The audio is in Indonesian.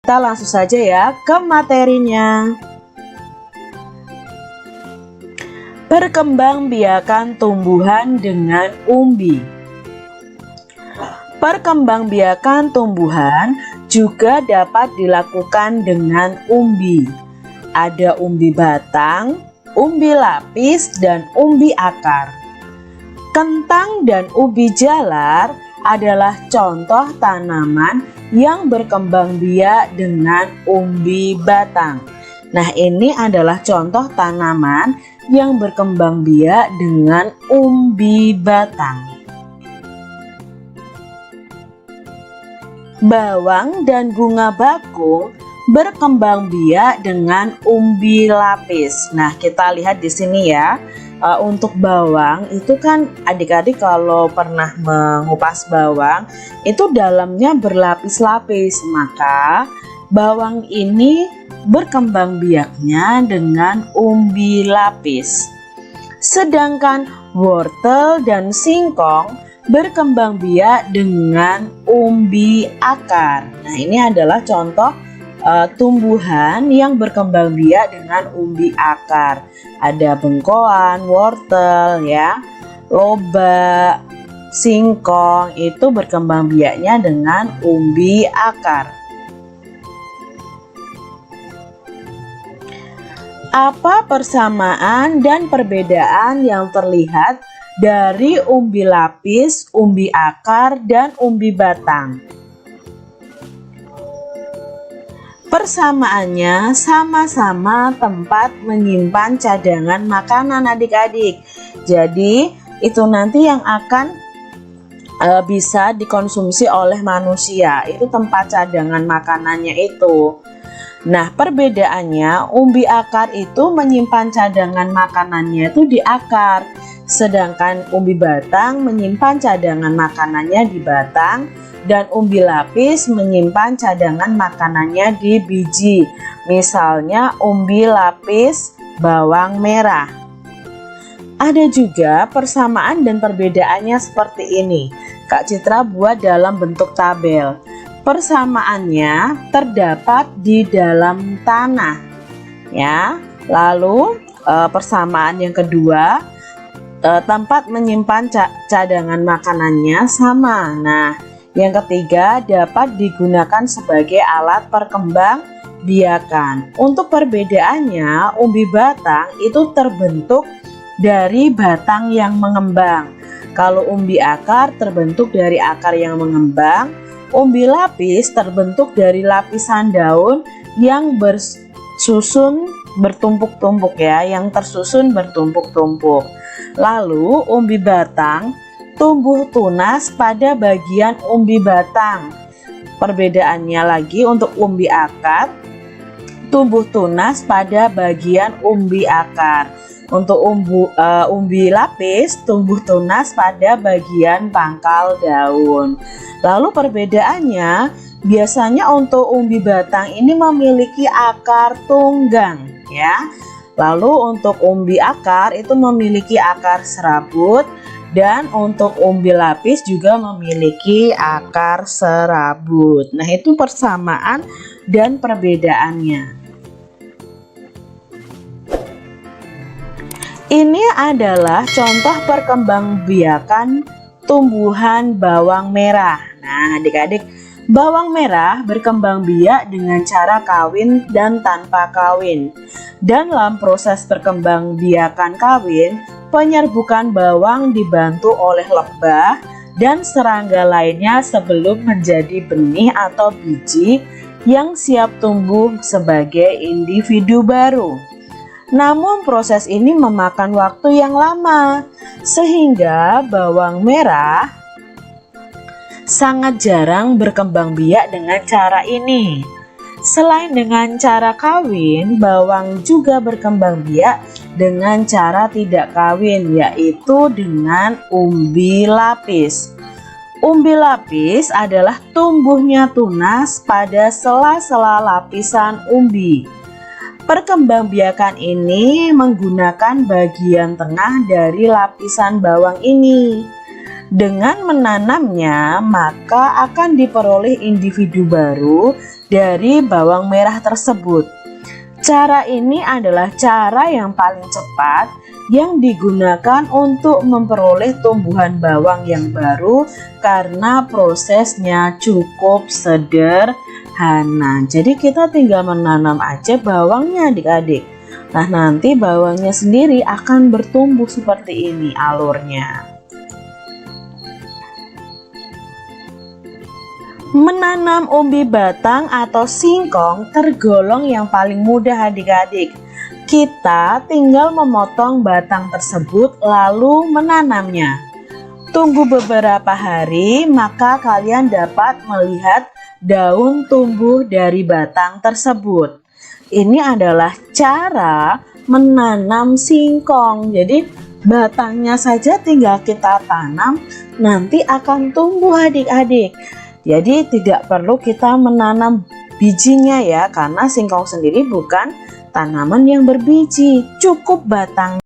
Kita langsung saja ya ke materinya. Perkembangbiakan tumbuhan dengan umbi. Perkembangbiakan tumbuhan juga dapat dilakukan dengan umbi. Ada umbi batang, umbi lapis, dan umbi akar. Kentang dan ubi jalar adalah contoh tanaman yang berkembang biak dengan umbi batang. Nah, ini adalah contoh tanaman yang berkembang biak dengan umbi batang. Bawang dan bunga bakung berkembang biak dengan umbi lapis. Nah, kita lihat di sini ya. Untuk bawang itu kan adik-adik kalau pernah mengupas bawang itu dalamnya berlapis-lapis, maka bawang ini berkembang biaknya dengan umbi lapis. Sedangkan wortel dan singkong berkembang biak dengan umbi akar. Nah, ini adalah contoh tumbuhan yang berkembang biak dengan umbi akar. Ada bengkoang, wortel ya, lobak, singkong itu berkembang biaknya dengan umbi akar. Apa persamaan dan perbedaan yang terlihat dari umbi lapis, umbi akar, dan umbi batang? Persamaannya sama-sama tempat menyimpan cadangan makanan adik-adik. Jadi itu nanti yang akan bisa dikonsumsi oleh manusia, itu tempat cadangan makanannya itu. Nah, perbedaannya umbi akar itu menyimpan cadangan makanannya itu di akar, sedangkan umbi batang menyimpan cadangan makanannya di batang, dan umbi lapis menyimpan cadangan makanannya di biji. Misalnya umbi lapis bawang merah. Ada juga persamaan dan perbedaannya seperti ini. Kak Citra buat dalam bentuk tabel. Persamaannya terdapat di dalam tanah. Ya. Lalu persamaan yang kedua, tempat menyimpan cadangan makanannya sama. Nah, yang ketiga dapat digunakan sebagai alat perkembang biakan. Untuk perbedaannya, umbi batang itu terbentuk dari batang yang mengembang. Kalau umbi akar terbentuk dari akar yang mengembang. Umbi lapis terbentuk dari lapisan daun yang bersusun bertumpuk-tumpuk ya, yang tersusun bertumpuk-tumpuk. Lalu umbi batang tumbuh tunas pada bagian umbi batang. Perbedaannya lagi untuk umbi akar tumbuh tunas pada bagian umbi akar. Untuk umbi lapis tumbuh tunas pada bagian pangkal daun. Lalu perbedaannya biasanya untuk umbi batang ini memiliki akar tunggang ya. Lalu untuk umbi akar itu memiliki akar serabut. Dan untuk umbi lapis juga memiliki akar serabut. Nah, itu persamaan dan perbedaannya. Ini adalah contoh perkembangbiakan tumbuhan bawang merah. Nah, adik-adik, bawang merah berkembang biak dengan cara kawin dan tanpa kawin. Dan dalam proses perkembangbiakan kawin, penyerbukan bawang dibantu oleh lebah dan serangga lainnya sebelum menjadi benih atau biji yang siap tumbuh sebagai individu baru. Namun proses ini memakan waktu yang lama, sehingga bawang merah sangat jarang berkembang biak dengan cara ini. Selain dengan cara kawin, bawang juga berkembang biak dengan cara tidak kawin, yaitu dengan umbi lapis. Umbi lapis adalah tumbuhnya tunas pada sela-sela lapisan umbi. Perkembangbiakan ini menggunakan bagian tengah dari lapisan bawang ini. Dengan menanamnya, maka akan diperoleh individu baru dari bawang merah tersebut. Cara ini adalah cara yang paling cepat yang digunakan untuk memperoleh tumbuhan bawang yang baru karena prosesnya cukup sederhana. Jadi kita tinggal menanam aja bawangnya adik-adik. Nah, nanti bawangnya sendiri akan bertumbuh seperti ini alurnya. Menanam umbi batang atau singkong tergolong yang paling mudah adik-adik. Kita tinggal memotong batang tersebut lalu menanamnya. Tunggu beberapa hari maka kalian dapat melihat daun tumbuh dari batang tersebut. Ini adalah cara menanam singkong. Jadi batangnya saja tinggal kita tanam, nanti akan tumbuh adik-adik. Jadi tidak perlu kita menanam bijinya ya, karena singkong sendiri bukan tanaman yang berbiji, cukup batang.